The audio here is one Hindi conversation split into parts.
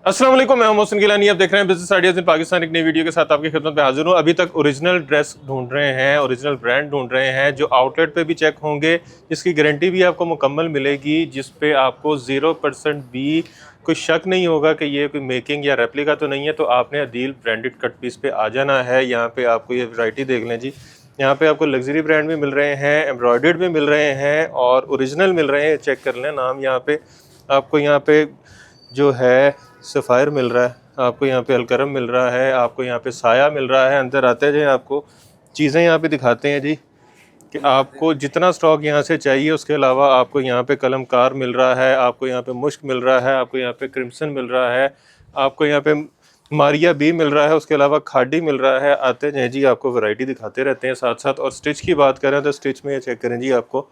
अस्सलाम वालेकुम, मैं मोहसिन गिलानी। आप देख रहे हैं बिजनेस आइडियाज इन पाकिस्तान। एक नई वीडियो के साथ आपकी खिदमत में हाजिर हूँ। अभी तक ओरिजिनल ड्रेस ढूंढ रहे हैं, ओरिजिनल ब्रांड ढूंढ रहे हैं जो आउटलेट पे भी चेक होंगे, जिसकी गारंटी भी आपको मुकम्मल मिलेगी, जिस पे आपको 0% भी कोई शक नहीं होगा कि ये कोई मेकिंग या रेप्लिका तो नहीं है। तो आपने अदील ब्रांडेड कट पीस पे आ जाना है। यहाँ पे आपको ये वैरायटी देख लें जी। यहाँ पे आपको लग्जरी ब्रांड भी मिल रहे हैं, एम्ब्रॉयडर्ड भी मिल रहे हैं और ओरिजिनल मिल रहे हैं। चेक कर लें नाम। यहाँ पे आपको यहाँ पे जो है सफ़ायर मिल रहा है, आपको यहाँ पे अलकरम मिल रहा है, आपको यहाँ पे साया मिल रहा है। अंदर आते हैं आपको चीज़ें यहाँ पे दिखाते हैं जी कि आपको जितना स्टॉक यहाँ से चाहिए, उसके अलावा आपको यहाँ पे कलमकार मिल रहा है, आपको यहाँ पे मुश्क मिल रहा है, आपको यहाँ पे क्रिम्सन मिल रहा है, आपको यहाँ पे मारिया भी मिल रहा है, उसके अलावा खाडी मिल रहा है। आते हैं जी, आपको वैरायटी दिखाते रहते हैं साथ साथ। और स्टिच की बात करें तो स्टिच में ये चेक करें जी, आपको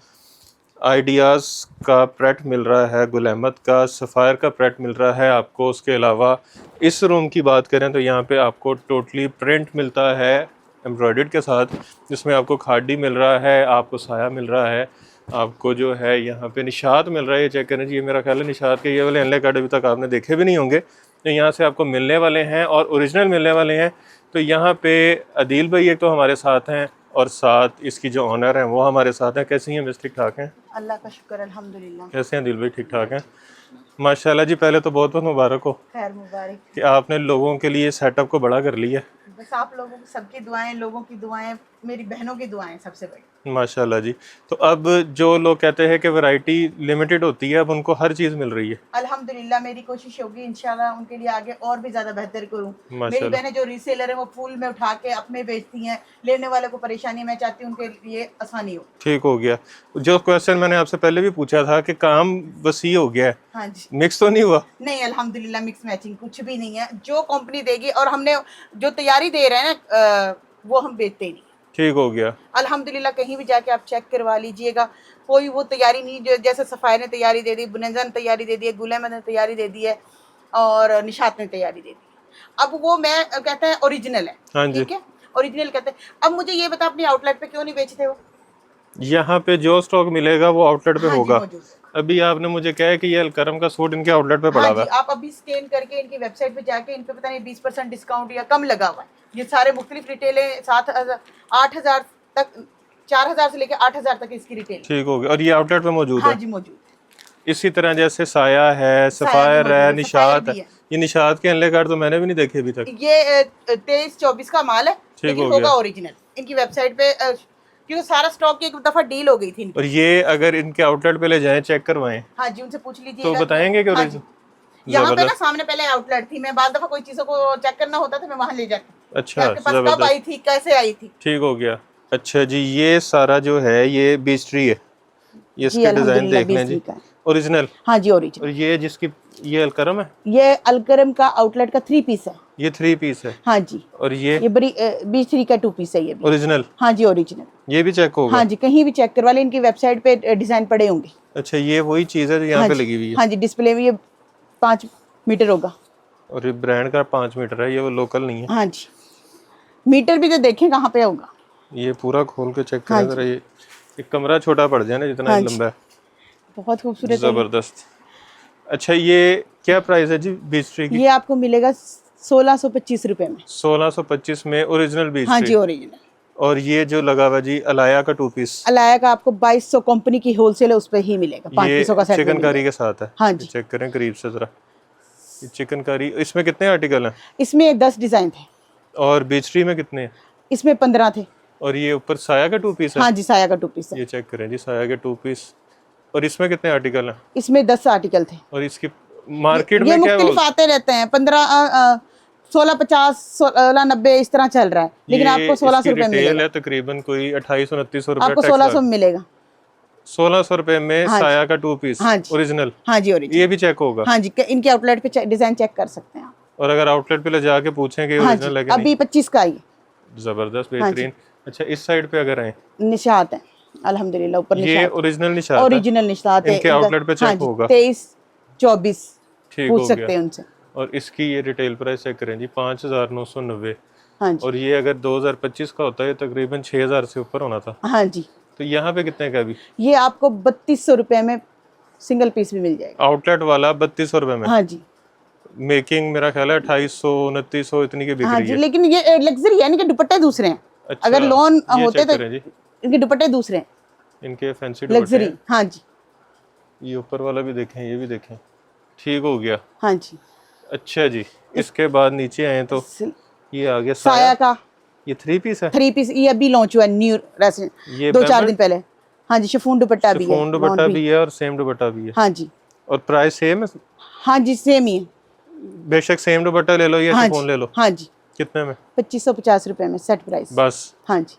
आइडियाज़ का प्रेट मिल रहा है, गुल अहमद का सफ़ायर का प्रेट मिल रहा है आपको। उसके अलावा इस रूम की बात करें तो यहाँ पे आपको टोटली प्रिंट मिलता है एम्ब्रॉयडर्ड के साथ, जिसमें आपको खाडी मिल रहा है, आपको साया मिल रहा है, आपको जो है यहाँ पे निशात मिल रहा है। ये चेक करें जी, ये मेरा ख्याल है निशात के ये वाले एनले कार्ड अभी तक आपने देखे भी नहीं होंगे, तो यहाँ से आपको मिलने वाले हैं और ओरिजिनल मिलने वाले हैं। तो यहाँ पे अदील भाई एक तो हमारे साथ हैं और साथ इसकी जो ऑनर हैं वो हमारे साथ हैं। कैसी हैं मिस? ठीक ठाक हैं, अल्लाह का शुक्र अल्हम्दुलिल्लाह। कैसे हैं दिल भाई? ठीक ठाक हैं माशाल्लाह जी। पहले तो बहुत बहुत मुबारक हो खैर मुबारक कि आपने लोगों के लिए सेटअप को बड़ा कर लिया। बस आप लोगों की सबकी दुआएं, लोगों की दुआएं, मेरी बहनों की दुआएं सबसे बड़ी। माशाल्लाह जी। तो अब जो लोग कहते हैं कि वैरायटी लिमिटेड होती है, अब उनको हर चीज़ मिल रही है। अल्हम्दुलिल्लाह मेरी कोशिश होगी इंशाल्लाह उनके लिए आगे और भी ज़्यादा बेहतर करूं। मेरी माशाल्लाह बहनें जो रीसेलर हैं वो फूल में उठा के अपने बेचती हैं, लेने वाले को परेशानी, मैं चाहती हूँ उनके लिए आसानी हो। ठीक हो गया। जो क्वेश्चन मैंने आपसे पहले भी पूछा था कि काम वसी हो गया है, हाँ जी। मिक्स तो नहीं हुआ? नहीं अल्हम्दुलिल्लाह मिक्स मैचिंग कुछ भी नहीं है। जो कंपनी देगी और हमने जो तैयारी दे रहे हैं ना वो हम बेचते ही नहीं। ठीक हो गया अल्हम्दुलिल्लाह कहीं भी जाके आप चेक करवा लीजिएगा, कोई वो तैयारी नहीं जो जैसे सफ़ायर ने तैयारी दे दी, बुनैजा ने तैयारी दे दी है, गुल अहमद ने तैयारी दे दी है और निशात ने तैयारी दे दी है। अब वो मैं कहते हैं ओरिजिनल है। हाँ जी। ठीक है, ओरिजिनल कहते हैं। अब मुझे ये बता अपनी आउटलेट पे क्यों नहीं बेचते हो? यहाँ पे जो स्टॉक मिलेगा वो आउटलेट पे हाँ जी होगा। मौजूद है। अभी आपने मुझे कहा है कि ये अलकरम का सूट इनके आउटलेट पे पड़ा हाँ हुआ जी, है। आप अभी स्कैन करके इनकी वेबसाइट पे जाके इन पे पता नहीं 20% डिस्काउंट या कम लगा हुआ है। ये सारे मुख्तलिफ रिटेलें 8,000 तक, 4,000 से लेकर 8,000 तक इसकी रिटेल। ठीक हो गया। और ये आउटलेट पे मौजूद हाँ है। जी मौजूद। इसी तरह जैसे साया है, साया भी सफ़ायर मौजूद है, है, निशात सफ़ायर है। भी है। ये निशात के अनले कार्ड तो मैंने भी नहीं देखे अभी तक। ये 23-24 का माल है, लेकिन हो होगा गया। ओरिजिनल। इनकी वेबसाइट पे क्योंकि सारा स्टॉक की एक दफा डील हो गई थी इनकी। और ये अगर इनके आउटलेट पे ले जाएं, चेक करवाएं, हाँ जी, उनसे पूछ तो लीजिएगा बताएंगे कि हाँ जी। ओरिजिनल। यहाँ पे ना जबरदस्त। सामने पहले आउटलेट थी, मैं बाद दफा कोई चीजों को चेक करना होता था मैं वहाँ ले जाती कि अच्छा, आपके पास कब जबरदस्त। आई थी, कैसे आई थी। ठीक हो गया। अच्छा जी, ये सारा जो है ये बीच ट्री है, ये जी इसके डिजाइन अल्हम्दुलिल्लाह देख लें 20 जी। का है। ओरिजिनल। हाँ जी और ओरिजिनल। ये जिसकी ये अलकरम है, ये अलकरम का आउटलेट का 3 पीस है। ये 3 पीस है। हाँ जी। और ये बड़ी B3 का 2 पीस है ये भी। ओरिजिनल। हाँ जी ओरिजिनल। ये भी चेक होगा। हाँ जी, कहीं भी चेक करवा लें, इनकी वेबसाइट पे डिजाइन पड़े होंगे। अच्छा, ये वही चीज़ है जो यहाँ हाँ पे जी। लगी हुई है। हाँ जी, डिस्प्ले में ये 5 मीटर होगा। और ये ब्रांड का 5 मीटर है, ये वो लोकल नहीं है। हाँ जी, मीटर भी तो देखें कहाँ पे होगा। ये पूरा खोल के चेक हाँ करें जरा। ये कमरा छोटा पड़ जाए ना जितना हाँ ये जी। लंबा है। बहुत खूबसूरत है जबरदस्त। अच्छा, ये क्या प्राइस है जी बीच ट्री की? ये आपको मिलेगा 1625 रुपए में। 1625 में ओरिजिनल बीच हाँ ट्री। जी ओरिजिनल। और ये जो लगा हुआ जी अलाया का 2 पीस, अलाया का आपको 2200 कंपनी की होलसेल है, उस पे ही मिलेगा। 5 ये पीसों का सेट चिकनकारी के साथ है। हाँ ये जी। चेक करें करीब से जरा। ये चिकनकारी, इसमें कितने आर्टिकल हैं? इसमें 10 डिजाइन थे, और बीच ट्री में कितने हैं? इसमें 15 थे। और ये ऊपर साया का 2 पीस है। हाँ जी, साया का 2 पीस है। ये चेक करें जी, साया के 2 पीस। और इसमें कितने आर्टिकल हैं? इसमें 10 आर्टिकल थे। और इसकी मार्केट ये में क्या मुख्तलिफ आते रहते हैं, 1650, 1690 इस तरह चल रहा है, लेकिन आपको 1600 रुपए मिलेगा। है तकरीबन कोई 2800-2900 रुपए आपको टैक्स 1600 में मिलेगा। 1600 रुपए में हाँ साया का 2 पीस हाँ जी। ओरिजिनल। हाँ जी ओरिजिनल। ये भी चेक होगा। हाँ जी, इनके आउटलेट पे डिजाइन चेक कर सकते हैं आप। और अगर आउटलेट पे ले जाके पूछें कि हाँ ओरिजिनल है जी, कि अभी 25 का आई नहीं। जबरदस्त, हाँ बेहतरीन। अच्छा, इस साइड पे अगर आए, निशात है अल्हम्दुलिल्लाह, ऊपर ये निशात, ओरिजिनल निशात है। ओरिजिनल निशात है। इनके आउटलेट पे चेक होगा। 23-24 ठीक पूछ हो सकते गया। हैं उनसे। और इसकी ये रिटेल प्राइस चेक करें जी, 5990। हाँ जी। और ये अगर 2025 का होता है तकरीबन 6000 से ऊपर होना था। हाँ जी, तो यहाँ पे कितने का भी? ये आपको 3200 रुपए में सिंगल पीस भी मिल जाएगा। आउटलेट वाला 3200 रुपए में। हाँ जी। मेकिंग मेरा ख्याल है 2800 2900 इतनी की बिक हाँ रही जी, है। लेकिन ये लग्जरी है, इनके दुपट्टे दूसरे हैं। अच्छा, अगर लोन ये होते चेक तो करें जी, इनके दुपट्टे दूसरे हैं, इनके फैंसी दुपट्टे लग्जरी। हैं। हाँ जी, ये ऊपर वाला भी देखें, ये भी देखें, ठीक हो गया। हाँ जी। अच्छा जी, इसके बाद नीचे आए तो ये आ गया साया साया। का ये 3 पीस है, 3 पीस, ये अभी लॉन्च हुआ है न्यू रेसिडेंट, ये 2-4 दिन पहले। हाँ जी, शिफॉन दुपट्टा भी है, शिफॉन दुपट्टा भी है और सेम दुपट्टा भी है। हाँ जी, और प्राइस सेम है, हाँ जी, सेम ही है। बेशक सेम दुपट्टा ले लो या हाँ शिफॉन जी, ले लो। हाँ जी, कितने में? 2550 रुपए में सेट प्राइस। बस हाँ जी,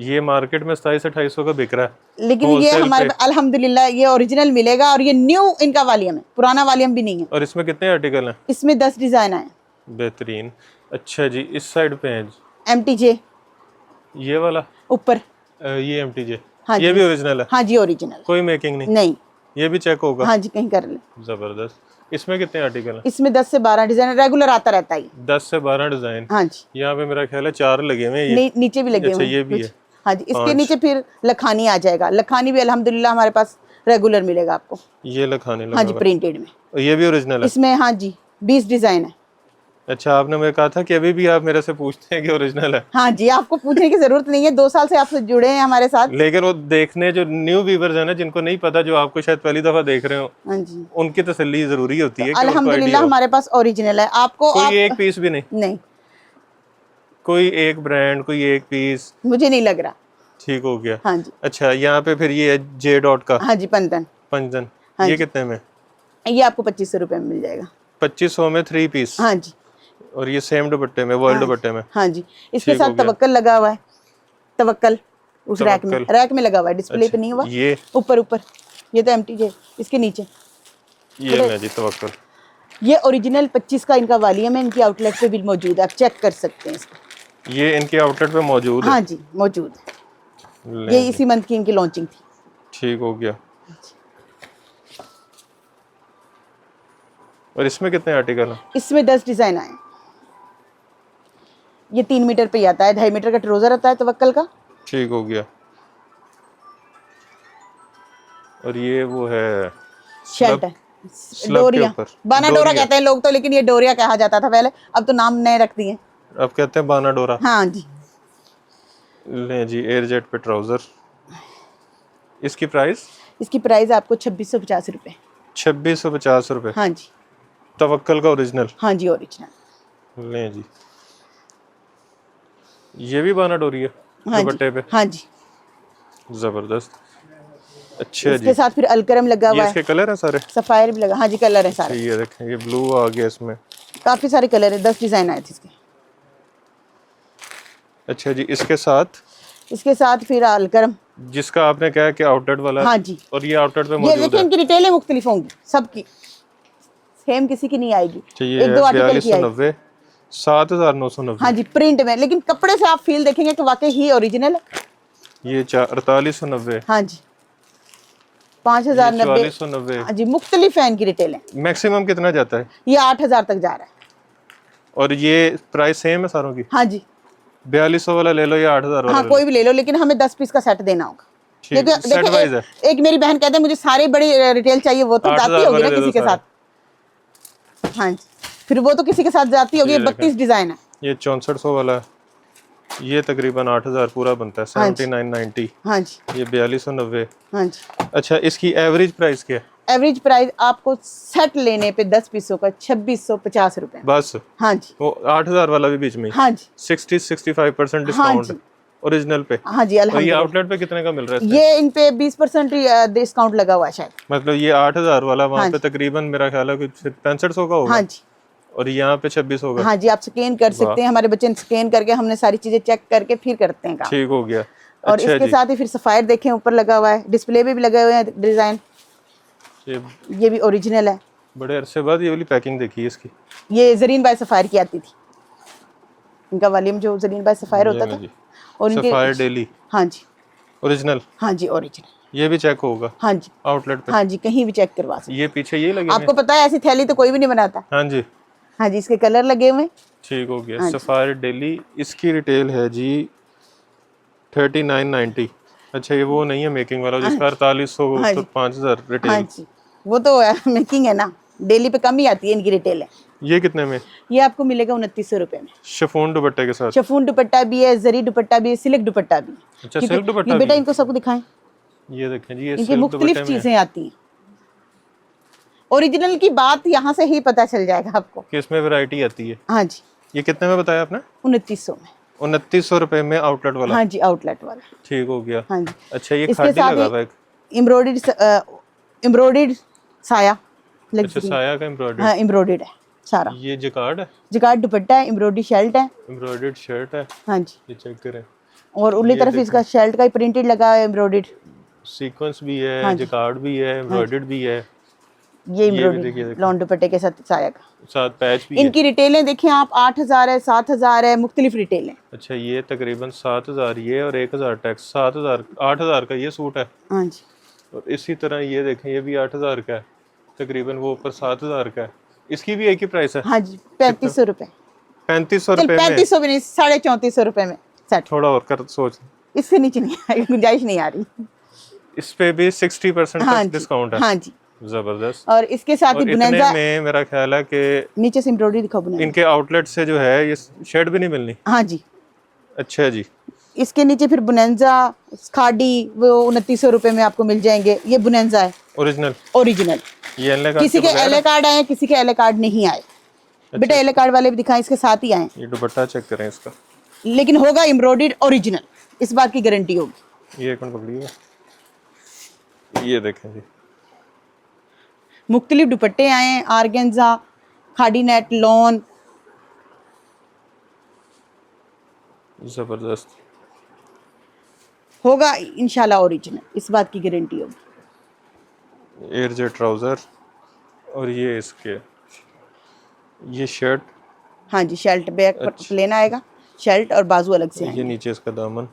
ये मार्केट में 2700-2800 का बिक रहा है, लेकिन ये wholesale हमारे पे। अल्हम्दुलिल्लाह ये ओरिजिनल मिलेगा, और ये न्यू इनका वॉल्यूम है, पुराना वॉल्यूम भी नहीं है। और इसमें कितने आर्टिकल हैं? इसमें 10 डिजाइन आए। बेहतरीन। अच्छा जी, इस साइड पे है MTJ ये वाला, ऊपर। ये MTJ, हाँ ये जी, भी ओरिजिनल है, हाँ जी, ओरिजिनल। कोई मेकिंग नहीं, नहीं, ये भी चेक होगा। हाँ जी, कहीं कर ले। जबरदस्त। इसमें कितने आर्टिकल हैं? इसमें 10 से 12 डिजाइन रेगुलर आता रहता है ये। 10 से 12 डिजाइन। हाँ जी, यहाँ पे मेरा ख्याल है 4 लगे हुए हैं ये। नीचे भी लगे अच्छा, हुए हैं ये भी कुछ। है। हाँ जी, इसके 5। नीचे फिर लखानी आ जाएगा। लखानी भी अल्हम्दुलिल्लाह हमारे पास रेगुलर मिलेगा आपको। ये लखाने लगा हाँ जी, हुआ प्रिंटेड में। है। ये भी ओरिजिनल है। इसमें हाँ जी 20 डिजाइन है। अच्छा, आपने मुझे कहा था कि अभी भी आप मेरे से पूछते हैं कि ओरिजिनल है, हाँ जी, आपको पूछने की जरूरत नहीं है, 2 साल से आपसे जुड़े हैं हमारे साथ। लेकिन वो देखने जो न्यू व्यूअर्स हैं ना, जिनको नहीं पता, जो आपको शायद पहली दफा देख रहे हो, हाँ जी, उनकी तसल्ली जरूरी होती है कि उनको अल्हम्दुलिल्लाह आइडिया हो। हमारे पास ओरिजिनल है। आपको कोई एक पीस भी नहीं, नहीं, कोई एक ब्रांड, कोई एक पीस, मुझे नहीं लग रहा। ठीक हो गया। हाँ जी, अच्छा, यहाँ पे फिर ये है जे डॉट का हाँ जी, पंदन। पंजन, हाँ ये जी। कितने में? ये आपको 2500 रुपए में मिल जाएगा। 2500 में 3 पीस। हाँ जी, और ये सेम दुपट्टे में, वर्ल्ड दुपट्टे में। हाँ जी, इसके ठीक हो साथ गया। तवक्कल लगा हुआ है। तवक्कल उस तवक्कल। रैक में लगा हुआ है, डिस्प्ले पे नहीं हुआ। ये ऊपर ये तो MTJ, इसके नीचे ये मैं जी तवक्कल। ये ओरिजिनल 25 का इनका वॉल्यूम है, इनकी आउटलेट पे भी मौजूद है, आप चेक कर सकते हैं इसको। ये इनके आउटलेट पे मौजूद है। हाँ जी, मौजूद है। लें ये जी, इसी मंथ की इनकी लॉन्चिंग थी। ठीक हो गया। और इसमें कितने आर्टिकल हैं? इसमें 10 डिजाइन आए। ये 3 मीटर पे ही आता है, 2.5 मीटर का ट्राउजर आता है तवक्कल का। ठीक हो गया। और ये वो है शर्ट है, स्लब के डोरिया, ऊपर। बाना डोरा डोरिया। कहते हैं लोग तो, लेकिन ये डोरिया कहा जाता था पहले, अब तो नाम नए रख दिए। अब कहते हैं बाना डोरा। हाँ जी, लें जी, एयर जेट पे ट्राउजर। इसकी प्राइस इसकी प्राइस आपको 2650 रुपए। 2650 रुपए। हाँ जी, तवक्कल का ओरिजिनल। हाँ जी, ओरिजिनल। लें जी, ये भी बाना डोरी है हाँ दुपट्टे जी, पे, हाँ जी। जबरदस्त। अच्छा जी, इसके साथ फिर अलकरम लगा ये हुआ इसके है, कलर हैं सारे? सफायर भी लगा। हाँ जी, कलर है सारे, ये देखें, ये ब्लू आ गया इसमें। काफी सारे कलर है, 10 डिजाइन आए थे इसके। अच्छा जी, इसके साथ फिर अलकरम। जिसका आपने कहा कि आउटलेट वाला, हाँ जी, और ये आउटलेट पे ये मौजूद देखिए है। इनकी डिटेलें मुख्तलिफ होंगी सबकी, सेम किसी की नहीं आएगी। अच्छा, ये 1-2 आर्टिकल की आएगी। 4290, 7990। हाँ जी, प्रिंट में, लेकिन कपड़े से आप फील देखेंगे कि वाकई ही ओरिजिनल है। ये 4890, हाँ जी, 5090। 4490। हाँ जी, मुख्तलिफ है इनकी डिटेलें। मैक्सिमम कितना जाता है? ये 8000 तक जा रहा है। और ये प्राइस सेम है सारों की? हाँ जी, 4200 वाला ले लो या 8000 वाला हाँ ले लो? कोई भी ले लो, लेकिन हमें 10 पीस का सेट देना होगा। ठीक, देखिए सेट देखिए, वाइज है। एक मेरी बहन कहते हैं मुझे सारे बड़ी रिटेल चाहिए, वो तो 8000 जाती होगी ना वाले दे किसी दो के साथ। हाँ जी, फिर वो तो किसी के साथ जाती होगी। ये 32 डिजाइन है। ये 6400 वाला है, ये तकरीबन 8000 पूरा बनता है, हाँ जी। 7990। हाँ जी, ये 4290। हाँ जी। अच्छा, इसकी एवरेज प्राइस क्या है? एवरेज प्राइस आपको सेट लेने पे 10 पीसों का 2650 रुपए। बस हाँ जी, वो 8000 वाला भी बीच में हाँ जी, 60-65% हाँ डिस्काउंट जी, ओरिजिनल पे। हाँ जी, और ये अल्हम्दुलिल्लाह। आउटलेट पे कितने का मिल रहा है? ये इन पे 20% डिस्काउंट लगा हुआ है शायद। मतलब ये 8000 वाला वहाँ हाँ पे तकरीबन मेरा ख्याल है कुछ 6500 का होगा, हाँ जी, और यहाँ पे 2600 का। हाँ जी, आप स्कैन कर सकते हैं, हमारे बच्चे स्कैन करके हमने सारी चीजें चेक करके फिर करते हैं काम। ठीक हो गया। और अच्छा इसके जी, साथ ही फिर सफायर देखें ऊपर लगा हुआ है, डिस्प्ले पे भी लगे हुए हैं डिजाइन। ये ये भी ओरिजिनल है। बड़े अरसे बाद ये वाली पैकिंग देखी है इसकी। ये जरीन बाय सफायर की आती थी, इनका वॉल्यूम जो जरीन बाय सफायर होता ये था। जी, और इनके सफायर डेली हाँ जी, ओरिजिनल, हाँ जी, ओरिजिनल। ये भी चेक होगा हाँ जी, आउटलेट पे। हाँ जी, कहीं भी चेक करवा सकते। ये पीछे ये लगे आपको पता है ऐसी थैली तो कोई भी नहीं बनाता। हैं? हाँ जी, हाँ जी, इसके कलर लगे हुए हैं। ठीक हो गया। हाँ जी। सफायर डेली, इसकी रिटेल है जी 3990। अच्छा, ये वो नहीं है मेकिंग वाला जिसका 4800 हाँ तो जी। 5000 हाँ रिटेल। जी, वो तो मेकिंग है ना, डेली पे कम ही आती है इनकी रिटेल है। ये कितने में? ये आपको मिलेगा 2900 रुपए में। शिफॉन दुपट्टे के साथ। शिफॉन दुपट्टा भी है, जरी दुपट्टा भी है, सिल्क दुपट्टा भी है। अच्छा, सिल्क दुपट्टा ये बेटा भी? इनको सबको दिखाएं, ये देखें जी, ये इनकी सिल्क मुख्तलिफ दुपट्टे में चीजें आती हैं। ओरिजिनल की बात यहाँ से ही पता चल जाएगा आपको कि इसमें वैरायटी आती है। हाँ जी। ये कितने में बताया आपने? 2900 में। 2900 रुपए में आउटलेट वाला? हाँ जी, आउटलेट वाला। ठीक हो गया। हाँ जी। अच्छा, ये इसके खादी साथ लगा हुआ है। एम्ब्रॉयडर्ड साया। अच्छा, साया का एम्ब्रॉयडर्ड। हाँ, एम्ब्रॉयडर्ड है सारा। ये जिकार्ड है? जिकार्ड दुपट्टा है, एम्ब्रॉयडरी शर्ट है। एम्ब्रॉयडर्ड शर्ट है। हाँ जी। ये चेक करें। और उल्ली तरफ इसका शर्ट का प्रिंटेड लगा है, एम्ब्रॉयडर्ड। सीक्वेंस भी है, हाँ जी। जिकार्ड भी है, एम्ब्रॉयडर्ड भी है। ये एम्ब्रॉयडरी लॉन दुपट्टे के साथ साया का। साथ पैच भी है। इनकी रिटेलें देखें आप, 8000 है, 7000 है, मुख्तलिफ रिटेल है। अच्छा, ये तकरीबन 7000 ये और 1000 टैक्स, 7000 8000 का ये सूट है। हाँ जी। और इसी तरह ये देखें, ये भी 8000 का है तकरीबन, वो ऊपर 7000 का है। इसकी भी एक ही प्राइस है? हाँ जी, 3500 रुपए। 3500 चल रुपए में? 3500 भी नहीं, 3450 रुपए में सेट। थोड़ा और कर सोच। इससे नीचे नहीं आएगी, गुंजाइश नहीं आ रही। इस पे भी 60% हाँ तक जी। डिस्काउंट है? हाँ जी। जबरदस्त। और इसके साथ ही और इतने बुनेजा में मेरा ख्याल है कि नीचे से एम्ब्रॉयडरी दिखाओ बुनेजा। इनके आउटलेट से जो है ये शर्ट भी नहीं मिलनी? हाँ जी। अच्छा जी। इसके नीचे फिर बुनेजा खाड़ी वो 2900 रुपए में आपको मिल जाएंगे। ये बुनेजा है ओरिजिनल? ओरिजिनल। ये एल कार्ड किसी के बगैर? एल कार्ड आए, किसी के एल कार्ड नहीं आए। बेटा एल कार्ड वाले भी दिखाएं, इसके साथ ही आए, ये दुपट्टा चेक करें इसका। लेकिन होगा एम्ब्रॉयडर्ड ओरिजिनल, इस बात की गारंटी होगी। ये कौन पकड़िएगा? ये देखें जी, मुख्तलिफ दुपट्टे आए हैं, आर्गेन्जा, खाड़ी नेट, लॉन। जबरदस्त। होगा इंशाल्लाह ओरिजिनल, इस बात की गारंटी होगी। एयरजेट ट्राउजर और ये इसके ये शर्ट। हाँ जी, शर्ट बैक पर प्लेन आएगा, शर्ट और बाजू अलग से ये आएंगे। नीचे इसका दामन,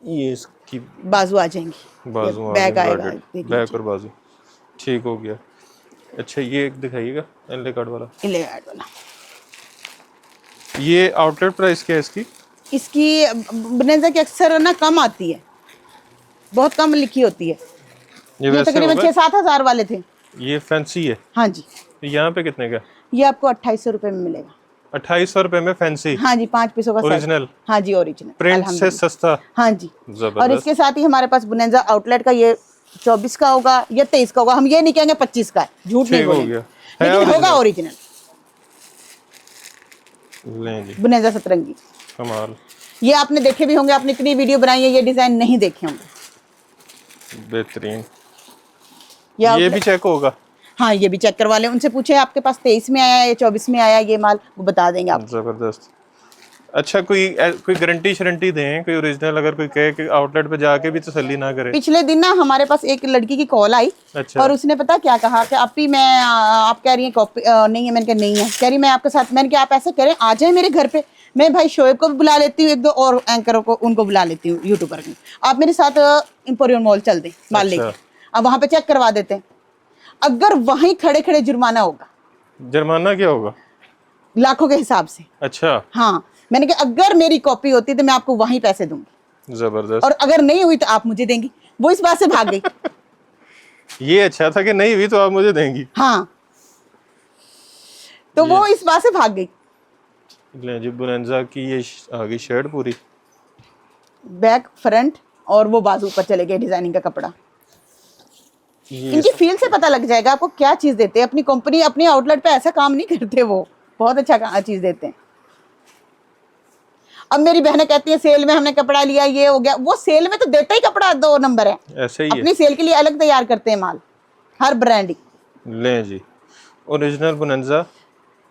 ये इसकी बाजू आ जाएंगी, बाजू आ बैक गई, आएगा, embroidered, देख बैक लीजिए। और बाजू। ठीक हो गया। अच्छा, ये एक दिखाइएगा एल कार्ड वाला। एल कार्ड वाला। ये आउटलेट प्राइस क्या है इसकी? इसकी बुनेजा की अक्सर ना कम आती है, बहुत कम लिखी होती है। ये ये वैसे तकरीबन होगा? 6-7 हज़ार वाले थे। ये फैंसी है? हाँ जी। तो यहाँ पे कितने का? ये आपको 2800 रुपए में मिलेगा। 2800 रुपए में फैंसी? हाँ जी, 5 पीसों का सेट। ओरिजिनल? हाँ जी, ओरिजिनल प्रिंट से सस्ता? हाँ जी। जबरदस्त। और इसके साथ ही हमारे पास बुनेजा आउटलेट का ये 24 का होगा या 23 का होगा, हम ये नहीं कहेंगे 25 का है, झूठ नहीं ठीक हो बोलेंगे, गया। है लेकिन होगा ओरिजिनल? ओरिजिनल। लें जी, बुनेजा सतरंगी। कमाल। ये आपने देखे भी होंगे, आपने इतनी वीडियो बनाई है, ये डिजाइन नहीं देखे होंगे। बेहतरीन। ये ये outlet- भी चेक होगा? हाँ, ये भी चेक करवा लें, उनसे पूछे आपके पास 23 में आया या 24 में आया ये माल, वो बता देंगे आप। जबरदस्त। अच्छा, कोई गारंटी शरंटी दें, कोई ओरिजिनल अगर कोई कहे कि आउटलेट पे जाके भी तसल्ली ना करे? पिछले दिन ना हमारे पास एक लड़की की कॉल आई। अच्छा। और उसने पता क्या कहा कि आप ही मैं आप कह रही हैं कॉपी नहीं है, मैंने कहा नहीं है, कह रही मैं आपके साथ, मैंने कहा आप ऐसे करें आ जाए मेरे घर पे, मैं भाई शोएब को भी बुला लेती हूँ, एक दो और एंकरों को उनको बुला लेती हूँ, यूट्यूबर को, आप मेरे साथ इंपोरियम मॉल चल दें माल अच्छा। लेके, अब वहां पे चेक करवा देते हैं। अगर वहीं खड़े खड़े जुर्माना होगा, जुर्माना क्या होगा? लाखों के हिसाब से। अच्छा, हाँ, मैंने कहा अगर मेरी कॉपी होती तो मैं आपको वहीं पैसे दूंगी, जबरदस्त। और अगर नहीं हुई तो आप मुझे देंगी। वो इस बात से भाग गई। ये अच्छा था कि नहीं हुई तो आप मुझे देंगी। हाँ, तो वो इस बात से भाग गई। ले जी, बुनेंजा की ये आ गई शर्ट पूरी, बैक फ्रंट और वो बाजू पर चले गए डिजाइनिंग का कपड़ा। ये इनकी फील से पता लग जाएगा आपको क्या चीज देते हैं। अपनी कंपनी अपनी आउटलेट पे ऐसा काम नहीं करते, वो बहुत अच्छा चीज देते हैं। अब मेरी बहनें कहती हैं सेल में हमने कपड़ा लिया, ये हो गया, वो सेल में तो देता ही कपड़ा 2 नंबर है, ऐसे ही है। अपनी सेल के लिए अलग तैयार करते हैं माल, हर ब्रांड। लें जी, ओरिजिनल बुनेंजा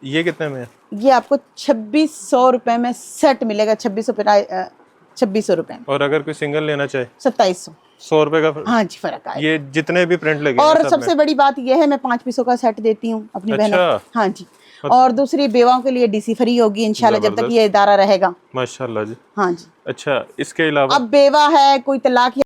ये कितने में है? ये आपको 2600 रुपए में सेट मिलेगा, 2600 रुपए में। और अगर कोई सिंगल लेना चाहे? 2700। 100 रुपए का? हाँ जी, फर्क आएगा। ये जितने भी प्रिंट लगे और सबसे बड़ी बात यह है, मैं 5 पीसों का सेट देती हूँ अपनी बहनों को। अच्छा। हाँ जी। और दूसरी बेवाओं के लिए डीसी फ्री होगी इंशाल्लाह, जब तक ये इदारा रहेगा। माशाल्लाह जी। हाँ जी। अच्छा, इसके अलावा अब बेवा है, कोई तलाक